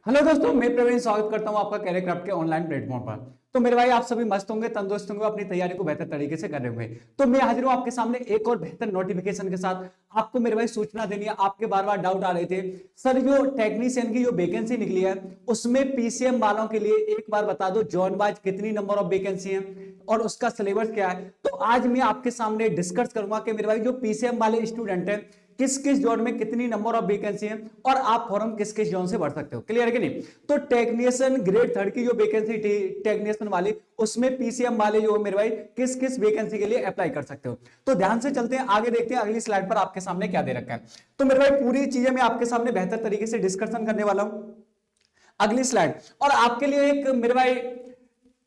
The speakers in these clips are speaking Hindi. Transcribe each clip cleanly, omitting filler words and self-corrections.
हेलो दोस्तों, मैं प्रवीण स्वागत करता हूं आपका कैरियर क्राफ्ट के ऑनलाइन प्लेटफॉर्म पर। तो मेरे भाई आप सभी मस्त होंगे, तंदुरुस्त होंगे, अपनी तैयारी को बेहतर तरीके से कर रहे होंगे। तो मैं हाजिर हूं आपके सामने एक और बेहतर नोटिफिकेशन के साथ। आपको मेरे भाई सूचना देनी है। आपके बार बार डाउट आ रहे थे सर, जो टेक्नीशियन की जो वैकेंसी निकली है उसमें पीसीएम वालों के लिए एक बार बता दो जॉन वाइज कितनी नंबर ऑफ वैकेंसी है और उसका सिलेबस क्या है। तो आज मैं आपके सामने डिस्कस करूंगा कि मेरे भाई जो पीसीएम वाले स्टूडेंट हैं किस किस जोन में कितनी नंबर ऑफ वैकेंसी है और आप फॉर्म किस किस जोन से भर सकते हो। क्लियर है कि नहीं? तो टेक्नीशियन ग्रेड 3 की जो वैकेंसी थी टेक्नीशियन वाली, उसमें पीसीएम वाले जो मेरे भाई किस किस वैकेंसी के लिए अप्लाई कर सकते हो। तो ध्यान से चलते हैं, आगे देखते हैं अगली स्लाइड पर आपके सामने क्या दे रखा है। तो मेरे भाई पूरी चीजें मैं आपके सामने बेहतर तरीके से डिस्कशन करने वाला हूं। अगली स्लाइड। और आपके लिए एक मेरे भाई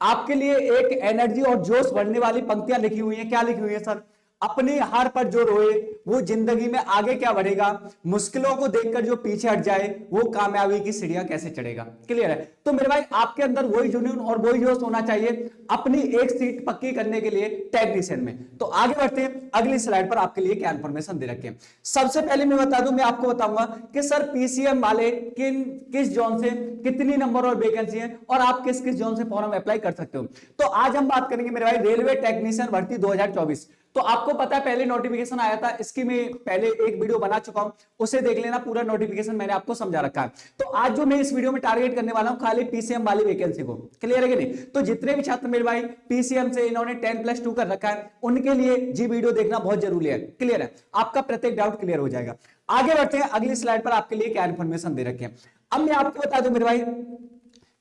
आपके लिए एक एनर्जी और जोश बढ़ने वाली पंक्तियां लिखी हुई हैं। क्या लिखी हुई है सर? अपनी हार पर जो रोए वो जिंदगी में आगे क्या बढ़ेगा, मुश्किलों को देखकर जो पीछे हट जाए वो कामयाबी की सीढ़ियां कैसे चढ़ेगा। क्लियर है? तो मेरे भाई आपके अंदर वही जुनून और वही जोश होना चाहिए अपनी एक सीट पक्की करने के लिए टेक्नीशियन में। तो आगे बढ़ते हैं, अगली स्लाइड पर आपके लिए क्या इंफॉर्मेशन दे रखे हैं। सबसे पहले मैं बता दूं, मैं आपको बताऊंगा कि सर पीसीएम वाले किस जोन से कितनी नंबर और वैकेंसी है और आप किस किस जोन से फॉर्म अप्लाई कर सकते हो। तो आज हम बात करेंगे मेरे भाई रेलवे टेक्नीशियन भर्ती 2024। तो आपको पता है पहले नोटिफिकेशन आया था, इसकी मैं पहले एक वीडियो बना चुका हूं, उसे देख लेना, पूरा नोटिफिकेशन मैंने आपको समझा रखा है। तो आज जो मैं इस वीडियो में टारगेट करने वाला हूं खाली पीसीएम वाली वैकेंसी को। क्लियर है कि नहीं? तो जितने भी छात्र मेरे भाई पीसीएम से इन्होंने 10+2 कर रखा है उनके लिए जी वीडियो देखना बहुत जरूरी है। क्लियर है? आपका प्रत्येक डाउट क्लियर हो जाएगा। आगे बढ़ते हैं, अगली स्लाइड पर आपके लिए क्या इन्फॉर्मेशन दे रखे हैं। अब मैं आपको बता दूं मेरे भाई,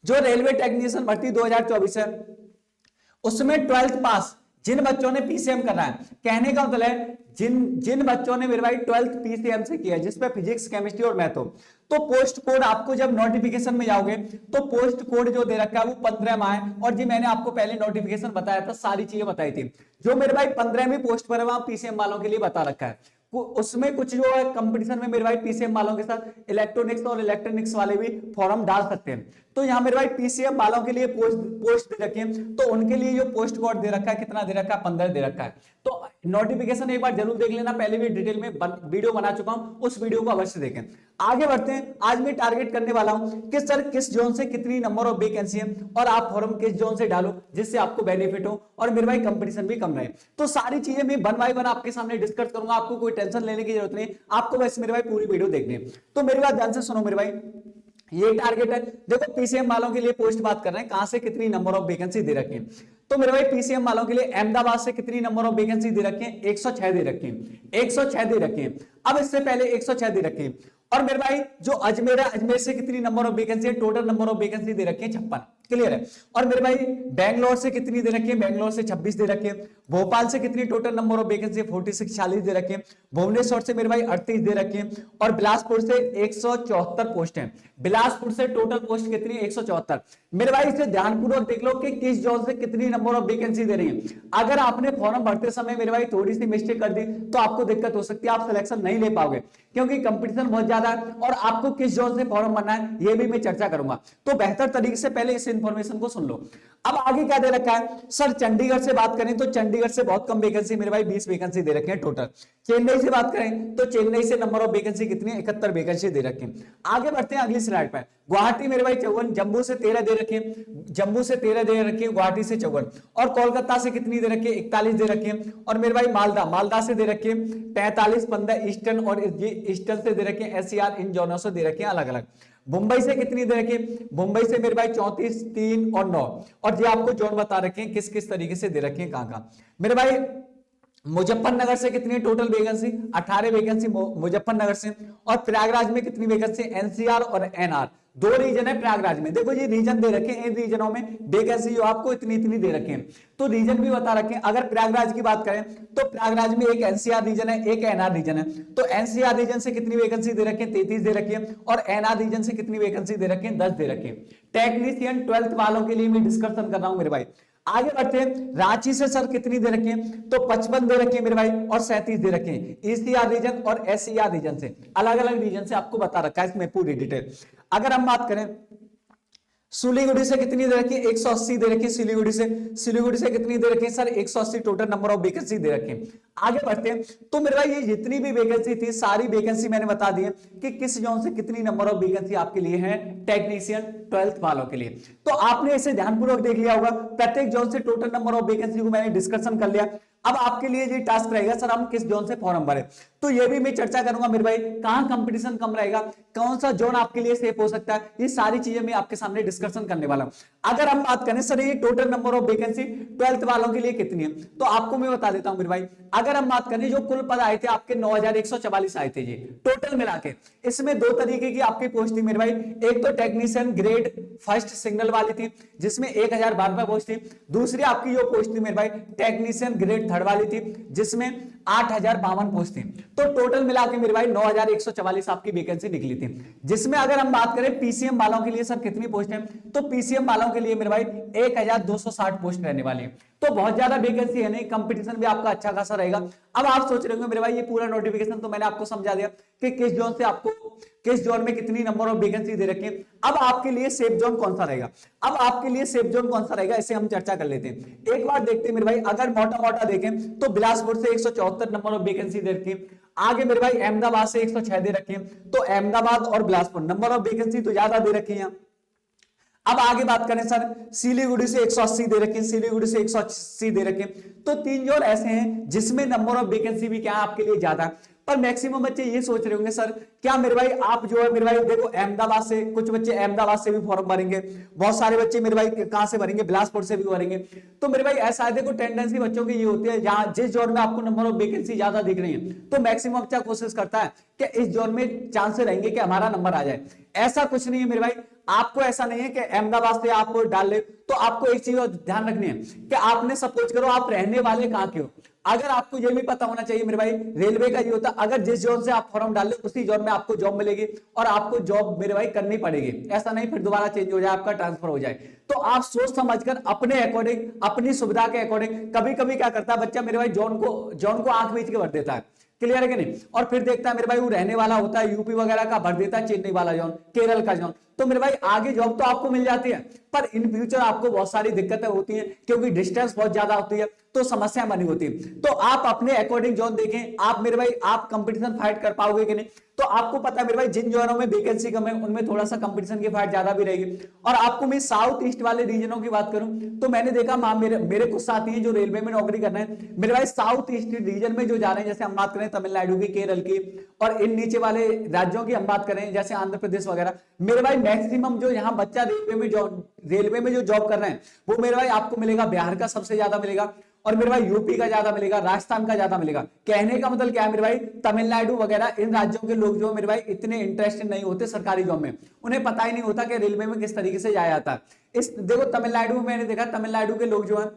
जो रेलवे टेक्नीशियन भर्ती 2024 है उसमें 12th पास जिन बच्चों ने पीसीएम करना है, कहने का मतलब है जिन जिन बच्चों ने मेरे भाई 12th पीसीएम से किया है जिसपे फिजिक्स केमिस्ट्री और मैथ हो, तो पोस्ट कोड आपको जब नोटिफिकेशन में जाओगे तो पोस्ट कोड जो दे रखा है वो 15 है। और जी मैंने आपको पहले नोटिफिकेशन बताया था, सारी चीजें बताई थी। जो मेरे भाई 15वीं पोस्ट पर है वहां पीसीएम वालों के लिए बता रखा है। उसमें कुछ जो है कंपटीशन में मेरे भाई पीसीएम वालों के साथ इलेक्ट्रॉनिक्स और इलेक्ट्रॉनिक्स वाले भी फॉर्म डाल सकते हैं। तो यहाँ मेरे भाई पीसीएम वालों के लिए पोस्ट दे रखे हैं, तो उनके लिए जो पोस्ट कोड दे रखा है कितना दे रखा है? 15 दे रखा है। तो नोटिफिकेशन एक बार जरूर देख लेना, पहले भी डिटेल में वीडियो बना चुका हूं, उस वीडियो को अवश्य देखें। आगे बढ़ते हैं, आज मैं टारगेट करने वाला हूं कि सर किस जोन से कितनी नंबर ऑफ वैकेंसी है और आप फॉर्म किस जोन से डालो जिससे आपको बेनिफिट हो और मेरे भाई कंपटीशन भी कम रहे। तो सारी चीजें मैं वन बाय वन आपके सामने डिस्कस करूंगा, आपको कोई टेंशन लेने की जरूरत नहीं, आपको बस मेरे भाई पूरी वीडियो देखनी है। तो मेरी बात ध्यान से सुनो मेरे भाई, ये टारगेट है। देखो पीसीएम वालों के लिए पोस्ट बात कर रहे हैं कहां से कितनी नंबर ऑफ वैकेंसी दे रखी है। तो मेरे भाई पीसीएम वालों के लिए अहमदाबाद से कितनी नंबर ऑफ वैकेंसी दे रखी है? 106 दे रखी है। 106 दे रखी है। अब इससे पहले 106 दे रखी है। और मेरे भाई जो अजमेर है, अजमेर से कितनी नंबर ऑफ वैकेंसी है? टोटल नंबर ऑफ वैकेंसी दे रखी है 56। क्लियर है? और मेरे भाई बैंगलोर से कितनी दे रखी है? बैंगलोर से 26 दे रखी है। भोपाल से कितनी टोटल नंबर ऑफ वैकेंसी? 46 40 दे रखी है। भुवनेश्वर से मेरे भाई 38 दे रखी है। और बिलासपुर से 174 पोस्ट है। बिलासपुर से टोटल पोस्ट कितनी? 174। मेरे भाई इसे ध्यानपूर्वक देख लो कि किस जॉब से कितनी नंबर ऑफ वैकेंसी दे रही है। अगर आपने फॉर्म भरते समय मेरे भाई थोड़ी सी मिस्टेक कर दी तो आपको दिक्कत हो सकती है, आप सिलेक्शन नहीं ले पाओगे क्योंकि कंपटीशन बहुत ज्यादा है और आपको किस जोन से फॉर्म भरना है ये भी मैं चर्चा करूंगा। तो बेहतर तरीके से पहले इस इंफॉर्मेशन को सुन लो। अब आगे क्या दे रखा है सर? चंडीगढ़ से बात करें तो चंडीगढ़ से बहुत कम वैकेंसी मेरे भाई 20 वैकेंसी दे रखे हैं टोटल। चेन्नई से बात करें तो चेन्नई से नंबर ऑफ वैकेंसी कितनी है? 71 वैकेंसी दे रखे हैं। आगे बढ़ते हैं अगली स्लाइड पर। गुवाहाटी मेरे भाई 54, जम्मू से 13 दे रखे हैं, जम्मू से 13 दे रखे हैं, गुवाहाटी से 54। और कोलकाता से कितनी दे रखी है? 41 दे रखे हैं। और मेरे भाई मालदा से दे रखे हैं 45, 15 ईस्टर्न और ईस्टर्न से दे रखे हैं, एससीआर इन जोनों से दे रखे हैं अलग अलग। मुंबई से कितनी दे रखी है? मुंबई से मेरे भाई 34, 3 और 9। और ये आपको जोन बता रखे हैं किस किस तरीके से दे रखे हैं कहां कहां। मेरे भाई मुजफ्फरनगर से कितनी टोटल वैकेंसी? 18 वैकेंसी मुजफ्फरनगर से। और प्रयागराज में कितनी वैकेंसी? एनसीआर और एनआर, 2 रीजन है प्रयागराज में। देखो ये रीजन दे रखे हैं, इन रीजनों में वैकेंसी जो आपको इतनी इतनी दे रखे हैं, तो रीजन भी बता रखे हैं। अगर प्रयागराज की बात करें तो प्रयागराज में एक एनसीआर रीजन है, एक एनआर रीजन है। तो एनसीआर रीजन से कितनी वैकेंसी दे रखे हैं? 33 दे रखी है। और एनआर रीजन से कितनी वैकेंसी दे रखे हैं? 10 दे रखे हैं। टेक्नीशियन 12th वालों के लिए मैं डिस्कशन कर रहा हूं मेरे भाई। आगे बढ़ते हैं, रांची से सर कितनी दे रखी है? तो 55 दे रखी है मेरे भाई और 37 दे रखे हैं। ईसीआर रीजन और एससीआर रीजन से अलग अलग रीजन से आपको बता रखा है इसमें पूरी डिटेल। अगर हम बात करें सिलीगुड़ी से कितनी दे रखी है? 180 दे रखी है सिलीगुड़ी से कितनी दे रखी है sir? 180 total number of vacancy दे रखी है। आगे बढ़ते हैं तो मेरे भाई ये जितनी भी वैकेंसी थी सारी वैकेंसी मैंने बता दी है कि किस जोन से कितनी नंबर ऑफ वैकेंसी आपके लिए है टेक्नीशियन 12th वालों के लिए। तो आपने इसे ध्यानपूर्वक देख लिया होगा, प्रत्येक जोन से टोटल नंबर ऑफ वैकेंसी को मैंने डिस्कशन कर लिया। अब आपके लिए ये टास्क रहेगा सर हम किस जोन से फॉर्म भरें, तो ये भी मैं चर्चा करूंगा मेरे भाई, कहां कंपटीशन कम रहेगा, कौन सा जोन आपके लिए सेफ हो सकता है, ये सारी चीजें मैं आपके सामने डिस्कशन करने वाला हूं। अगर हम बात करें सर ये total number of vacancy 12th वालों के लिए कितनी है, तो आपको मैं बता देता हूं मेरे भाई। अगर हम बात करें जो कुल पद आए थे आपके 9144 आए थे ये टोटल मिला के, इसमें दो तरीके की आपकी पोस्ट थी मेरे भाई। एक तो टेक्नीशियन ग्रेड फर्स्ट सिग्नल वाली थी जिसमें 1092 पोस्ट थी, दूसरी आपकी जो पोस्ट थी मेरे भाई टेक्नीशियन ग्रेड थर्ड वाली थी जिसमें 8052 पोस्ट थी। तो टोटल मिला के मेरे भाई 9144 आपकी वैकेंसी निकली थी, जिसमें अगर हम बात करें पीसीएम वालों के लिए सर कितनी पोस्ट है, तो पीसीएम वालों के लिए मेरे भाई 1260 पोस्ट रहने वाली है। तो बहुत ज्यादा वैकेंसी है नहीं, कंपटीशन भी आपका अच्छा खासा रहेगा। अब आप सोच रहे होंगे मेरे भाई ये पूरा नोटिफिकेशन तो मैंने आपको समझा दिया कि किस जोन से आपको किस जोन में कितनी नंबर ऑफ वैकेंसी दे रखी है। अब आपके लिए सेफ जोन कौन सा रहेगा, अब आपके लिए सेफ जोन कौन सा रहेगा इसे हम चर्चा कर लेते हैं। एक बार देखते हैं मेरे भाई, अगर मोटा मोटा देखें तो बिलासपुर से 174 नंबर ऑफ वैकेंसी दे रखी है। आगे मेरे भाई अहमदाबाद से 106 दे रखी है, तो अहमदाबाद और बिलासपुर नंबर ऑफ वैकेंसी तो ज्यादा दे रखी है। अब आगे बात करें सर सिलीगुड़ी से 180 दे रखे, सिलीगुड़ी से 180 दे रखे, तो तीन जोन ऐसे हैं जिसमें नंबर ऑफ वैकेंसी भी क्या आपके लिए ज्यादा है। पर मैक्सिमम बच्चे ये सोच रहे होंगे सर क्या मेरे भाई आप जो है मेरे भाई देखो अहमदाबाद से कुछ बच्चे अहमदाबाद से भी फॉर्म भरेंगे, बहुत सारे बच्चे मेरे भाई कहां से भरेंगे बिलासपुर से भी भरेंगे। तो मेरे भाई ऐसा है देखो टेंडेंसी बच्चों की ये होती है जहां जिस जोन में आपको नंबर ऑफ वैकेंसी ज्यादा दिख रही है तो मैक्सिमम बच्चा कोशिश करता है कि इस जोन में चांस रहेंगे कि हमारा नंबर आ जाए। ऐसा कुछ नहीं है मेरे भाई, आपको ऐसा नहीं है कि अहमदाबाद से आप डाल ले। तो आपको एक चीज ध्यान रखनी है कि आपने सपोज करो आप रहने वाले कहां के हो, अगर आपको ये भी पता होना चाहिए मेरे भाई रेलवे का ये होता है अगर जिस जोन से आप फॉर्म डाल ले उसी जोन में आपको जॉब मिलेगी और आपको जॉब मेरे भाई करनी पड़ेगी, ऐसा नहीं फिर दोबारा चेंज हो जाए आपका ट्रांसफर हो जाए। तो आप सोच समझकर अपने अकॉर्डिंग अपनी सुविधा के अकॉर्डिंग, कभी कभी क्या करता है बच्चा मेरे भाई जोन को आंख बीच के भर देता है, क्लियर है कि नहीं, और फिर देखता है मेरे भाई वो रहने वाला होता है यूपी वगैरह का भर देता है चेन्नई वाला जोन, केरल का जोन। तो मेरे भाई आगे जॉब तो आपको मिल जाती है पर इन फ्यूचर आपको बहुत सारी दिक्कतें होती हैं क्योंकि डिस्टेंस बहुत ज्यादा होती है तो समस्या बनी होती है। तो आप अपने अकॉर्डिंग जोन देखें, आप मेरे भाई आप कंपटीशन फाइट कर पाओगे कि नहीं। तो आपको पता है मेरे भाई जिन जोनों में वैकेंसी कम है उनमें थोड़ा सा कंपटीशन की फाइट ज्यादा भी रहेगी। और आपको मैं साउथ ईस्ट वाले रीजनों की बात करूं तो मैंने देखा मेरे कुछ साथी हैं जो रेलवे में नौकरी कर रहे हैं मेरे भाई साउथ ईस्ट रीजन में जो जा रहे हैं, जैसे हम बात करें तमिलनाडु की, केरल की और इन नीचे वाले राज्यों की हम बात करें जैसे आंध्र प्रदेश वगैरह, मेरे भाई मैक्सिमम जो यहाँ बच्चा रेलवे में जो जॉब कर रहे हैं वो मेरे भाई आपको मिलेगा बिहार का सबसे ज्यादा मिलेगा और मेरे भाई यूपी का ज्यादा मिलेगा, राजस्थान का ज्यादा मिलेगा। कहने का मतलब क्या है मेरे भाई तमिलनाडु वगैरह इन राज्यों के लोग जो मेरे भाई इतने इंटरेस्टेड नहीं होते सरकारी जॉब में, उन्हें पता ही नहीं होता कि रेलवे में किस तरीके से जाया जाता है। इस देखो तमिलनाडु में मैंने देखा तमिलनाडु के लोग जो है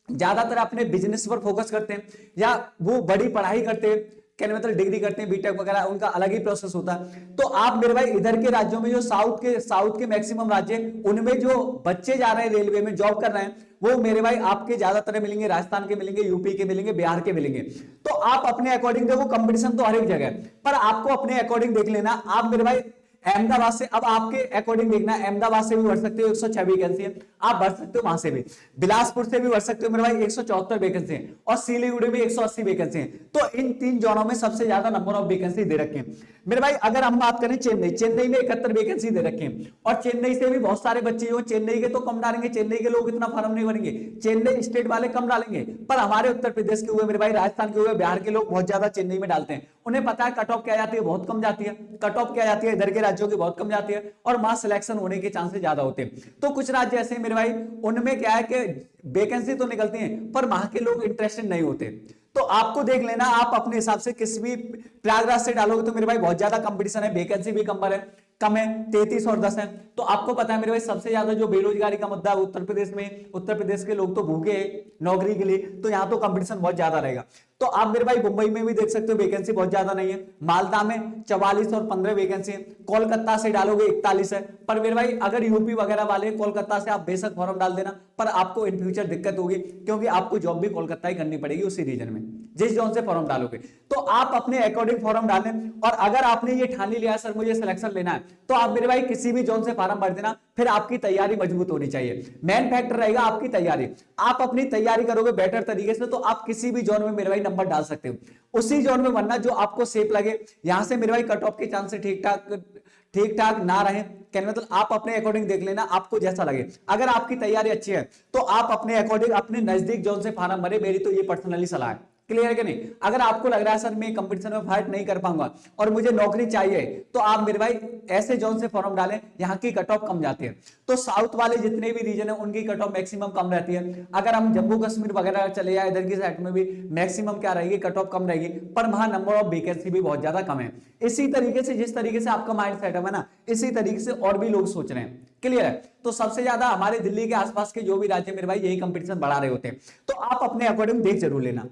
ज्यादातर अपने बिजनेस पर फोकस करते हैं या वो बड़ी पढ़ाई करते हैं, कहने मतलब डिग्री करते हैं बीटेक वगैरह, उनका अलग ही प्रोसेस होता है। तो आप मेरे भाई इधर के राज्यों में जो साउथ के मैक्सिमम राज्य उनमें जो बच्चे जा रहे हैं रेलवे में जॉब कर रहे हैं वो मेरे भाई आपके ज्यादातर मिलेंगे, राजस्थान के मिलेंगे, यूपी के मिलेंगे, बिहार के मिलेंगे। तो आप अपने अकॉर्डिंग देखो कंपटीशन तो हर एक जगह है पर आपको अपने अकॉर्डिंग देख लेना। आप मेरे भाई अहमदाबाद से अब आपके अकॉर्डिंग देखना, अहमदाबाद से भी भर सकते हो 106 वैकेंसी है, आप भर सकते हो वहां से भी, बिलासपुर से भी भर सकते हो मेरे भाई 174 वैकेंसी है और सिलीगुड़ी में 180 वैकेंसी है। तो इन तीन जोनों में सबसे ज्यादा नंबर ऑफ वैकेंसी दे रखे हैं मेरे भाई। अगर हम बात करें चेन्नई में 71 वैकेंसी दे रखे हैं और चेन्नई से भी बहुत सारे बच्चे जो चेन्नई के तो कम डालेंगे, चेन्नई के लोग इतना फॉर्म नहीं भरेंगे, चेन्नई स्टेट वाले कम डालेंगे, पर हमारे उत्तर प्रदेश के हुए मेरे भाई, राजस्थान के हुए, बिहार के लोग बहुत ज्यादा चेन्नई में डालते हैं। उन्हें पता है कट ऑफ क्या जाती है, बहुत कम जाती है, कट ऑफ क्या जाती है इधर के राज्यों की बहुत कम जाती है और मास सिलेक्शन होने के चांसेस ज्यादा होते हैं। तो कुछ राज्य ऐसे मेरे भाई उनमें क्या है कि वैकेंसी तो निकलती है पर वहां के लोग इंटरेस्टेड नहीं होते। तो आपको देख लेना, आप अपने हिसाब से किस भी प्रयागराज से डालोगे तो मेरे भाई बहुत ज्यादा कंपटीशन है, वैकेंसी भी कम है 33 और 10 है। तो आपको पता है मेरे भाई सबसे ज्यादा जो बेरोजगारी का मुद्दा है उत्तर प्रदेश में, उत्तर प्रदेश के लोग तो भूखे हैं नौकरी के लिए, तो यहाँ तो कंपटीशन बहुत ज्यादा रहेगा। तो आप मेरे भाई मुंबई में भी देख सकते हो वैकेंसी बहुत ज्यादा नहीं है, मालदा में 44 और 15 वैकेंसी है, कोलकाता से डालोगे 41 है। पर मेरे भाई अगर यूपी वगैरह वाले कोलकाता से आप बेशक फॉर्म डाल देना पर आपको इन फ्यूचर दिक्कत होगी क्योंकि आपको जॉब भी कोलकाता ही करनी पड़ेगी उसी रीजन में। जिस जोन से फॉर्म डालोगे। तो आप अपने अकॉर्डिंग फॉर्म डालें, और अगर आपने ये ठान लिया सर मुझे सिलेक्शन लेना है, तो आप मेरे भाई किसी भी जोन से फॉर्म भर देना, फिर आपकी तैयारी मजबूत होनी चाहिए। मेन फैक्टर रहेगा आपकी तैयारी। आप अपनी तैयारी करोगे बेटर तरीके से तो आप किसी भी जोन में मेरे भाई नंबर डाल सकते हो, उसी जोन में, वरना जो आपको सेफ लगे, यहां से मेरे भाई कट ऑफ के चांसेस ठीक ठाक ना रहे, कहने मतलब आप अपने अकॉर्डिंग देख लेना, आपको जैसा लगे। अगर आपकी तैयारी अच्छी है तो आप अपने अकॉर्डिंग अपने नजदीक जोन से फॉर्म भरे, मेरी तो ये पर्सनली सलाह है। क्लियर है कि नहीं? अगर आपको लग रहा है सर मैं कंपटीशन में फाइट नहीं कर पाऊंगा और मुझे नौकरी चाहिए, तो आप मेरे भाई ऐसे जोन से फॉर्म डालें यहाँ की कट ऑफ कम जाती है। तो साउथ वाले जितने भी रीजन है उनकी कट ऑफ मैक्सिमम कम रहती है। अगर हम जम्मू कश्मीर वगैरह चले जाए, इधर की साइड में भी मैक्सिमम क्या रहेगी, कट ऑफ कम रहेगी, पर वहां नंबर ऑफ वैकेंसी भी बहुत ज्यादा कम है। इसी तरीके से जिस तरीके से आपका माइंड सेटअप है ना, इसी तरीके से और भी लोग सोच रहे हैं। क्लियर है? तो सबसे ज्यादा हमारे दिल्ली के आसपास के जो भी राज्य मेरे भाई यही कंपटीशन बढ़ा रहे होते हैं, तो आप अपने अकॉर्डिंग देख जरूर लेना।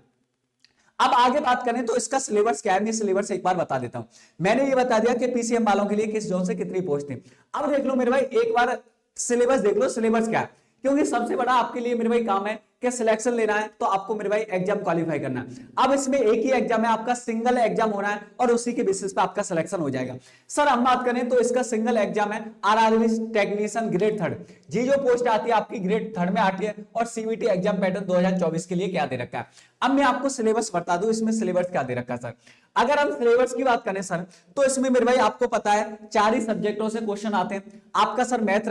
अब आगे बात करें तो इसका सिलेबस क्या है, मैं सिलेबस एक बार बता देता हूं। मैंने ये बता दिया कि पीसीएम वालों के लिए किस जोन से कितनी पोस्ट है। अब देख लो मेरे भाई, एक बार सिलेबस देख लो, सिलेबस क्या है, क्योंकि सबसे बड़ा आपके लिए मेरे भाई काम है कि सिलेक्शन लेना है, तो आपको मेरे भाई एग्जाम क्वालिफाई करना है। अब इसमें एक ही एग्जाम है, आपका सिंगल एग्जाम होना है और उसी के बेसिस पे आपका सिलेक्शन हो जाएगा। सर हम बात करें तो इसका सिंगल एग्जाम है आरआरबी टेक्नीशियन ग्रेड 3, जी जो पोस्ट आती है आपकी ग्रेड 3 में आती है, और सीबीटी एग्जाम पैटर्न 2024 के लिए क्या दे रखा है। अब मैं आपको सिलेबस बता दूं, इसमें सिलेबस क्या दे रखा है सर। अगर हम सिलेबस की बात करें सर, तो इसमें मेरे भाई आपको पता है 4 ही सब्जेक्टों से क्वेश्चन आते हैं। आपका सर मैथ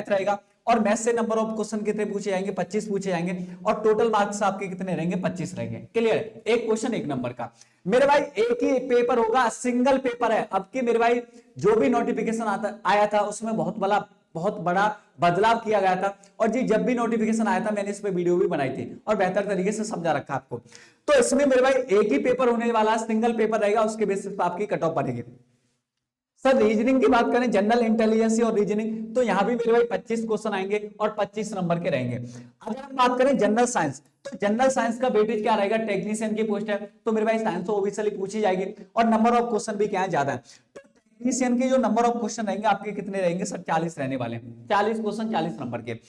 रहेगा, और मैथ से नंबर ऑफ क्वेश्चन कितने पूछे जाएंगे, 25 पूछे जाएंगे, और टोटल मार्क्स आपके कितने रहेंगे, 25 रहेंगे। क्लियर? एक क्वेश्चन 1 नंबर का। मेरे भाई एक ही पेपर होगा, सिंगल पेपर है। अब की मेरे भाई जो भी नोटिफिकेशन आया था उसमें बहुत बड़ा बदलाव किया गया था, और जी जब भी नोटिफिकेशन आया था मैंने इस पे वीडियो भी बनाई थी और बेहतर तरीके से समझा रखा आपको। तो इसमें मेरे भाई एक ही पेपर होने वाला, सिंगल पेपर रहेगा, उसके बेसिस पर आपकी कट ऑफ बनेगी। सर रीजनिंग की बात करें, जनरल इंटेलिजेंस और रीजनिंग, तो यहां भी मेरे भाई 25 क्वेश्चन आएंगे और 25 नंबर के रहेंगे। अगर हम बात करें जनरल साइंस, तो जनरल साइंस का वेटेज क्या रहेगा, टेक्नीशियन की पोस्ट है तो मेरे भाई साइंस तो ऑब्वियसली पूछी जाएगी, और नंबर ऑफ क्वेश्चन भी क्या है, ज्यादा है। तो टेक्नीशियन के जो नंबर ऑफ क्वेश्चन रहेंगे आपके कितने रहेंगे सर, 40 रहने वाले हैं। 40 क्वेश्चन 40 नंबर के।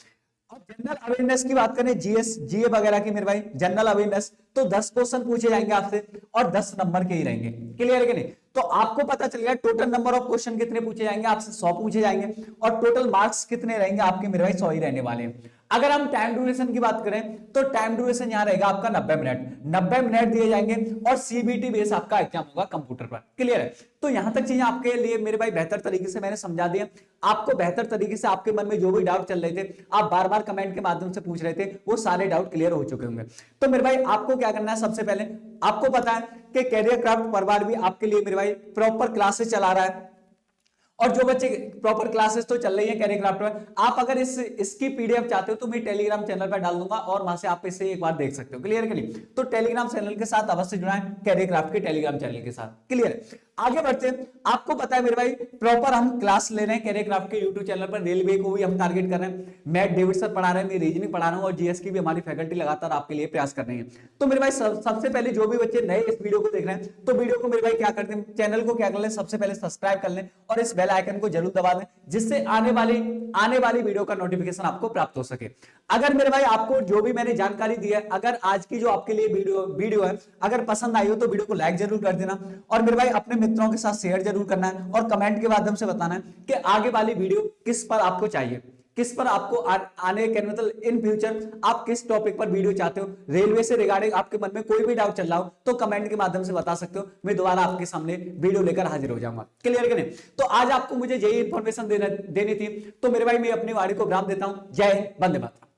और जनरल अवेयरनेस की बात करें, जीए वगैरह की मेरे भाई जनरल अवेयरनेस, तो 10 क्वेश्चन पूछे जाएंगे आपसे और 10 नंबर के ही रहेंगे। क्लियर है कि नहीं? तो आपको पता चल गया टोटल नंबर ऑफ क्वेश्चन कितने पूछे जाएंगे आपसे, 100 पूछे जाएंगे, और टोटल मार्क्स कितने रहेंगे आपके मेरे भाई, 100 ही रहने वाले हैं। अगर हम टाइम ड्यूरेशन की बात करें तो टाइम ड्यूरेशन यहां रहेगा आपका 90 मिनट दिए जाएंगे, और सीबीटी बेस आपका एग्जाम होगा कंप्यूटर पर। क्लियर है? तो यहां तक चीजें आपके लिए मेरे भाई बेहतर तरीके से मैंने समझा दिया। आपको बेहतर तरीके से आपके मन में जो भी डाउट चल रहे थे, आप बार बार कमेंट के माध्यम से पूछ रहे थे, वो सारे डाउट क्लियर हो चुके होंगे। तो मेरे भाई आपको क्या करना है, सबसे पहले आपको पता है कि कैरियर क्राफ्ट परिवार भी आपके लिए मेरे भाई प्रॉपर क्लासेस चला रहा है, और जो बच्चे प्रॉपर क्लासेस तो चल रही है कैरियर क्राफ्ट में, आप अगर इसकी पीडीएफ चाहते हो तो मैं टेलीग्राम चैनल पर डाल दूंगा, और वहां से आप इसे एक बार देख सकते हो। क्लियर के लिए तो टेलीग्राम चैनल के साथ अवश्य जुड़ाएं, कैरियर क्राफ्ट के टेलीग्राम चैनल के साथ। क्लियर? आगे बढ़ते हैं। आपको पता है मेरे भाई प्रॉपर हम क्लास ले रहे हैं कैरियर क्राफ्ट के यूट्यूब चैनल पर, रेलवे को भी हम टारगेट कर रहे हैं, मैथ डेविड सर पढ़ा रहे हैं, मैं रीजनिंग पढ़ा रहा हूं, और जीएस की भी हमारी फैकल्टी लगातार आपके लिए प्रयास कर रही है। तो मेरे भाई सबसे पहले जो भी बच्चे नए इस वीडियो को देख रहे हैं, तो वीडियो को मेरे भाई क्या करते हैं, चैनल को क्या कर लें, सबसे पहले सब्सक्राइब कर लें, और इस बेल आइकन को जरूर दबा दें, जिससे आने वाली वीडियो का नोटिफिकेशन आपको प्राप्त हो सके। अगर मेरे भाई आपको जो भी मैंने जानकारी दी है, अगर आज की जो आपके लिए वीडियो है अगर पसंद आई हो तो वीडियो को लाइक जरूर कर देना, और मेरे भाई अपने मित्रों के साथ शेयर जरूर करना है, और कमेंट के माध्यम से बताना है कि आगे वाली वीडियो किस पर आपको चाहिए, किस पर आपको आने के मतलब इन फ्यूचर आप किस टॉपिक पर वीडियो चाहते हो। रेलवे से रिगार्डिंग आपके मन में कोई भी डाउट चल रहा हो तो कमेंट के माध्यम से बता सकते हो, मैं दोबारा आपके सामने वीडियो लेकर हाजिर हो जाऊंगा। क्लियर कि नहीं? तो आज आपको मुझे यही इंफॉर्मेशन देनी थी, तो मेरे भाई मैं अपनी वाणी को विराम देता हूं। जय वंदे मातरम।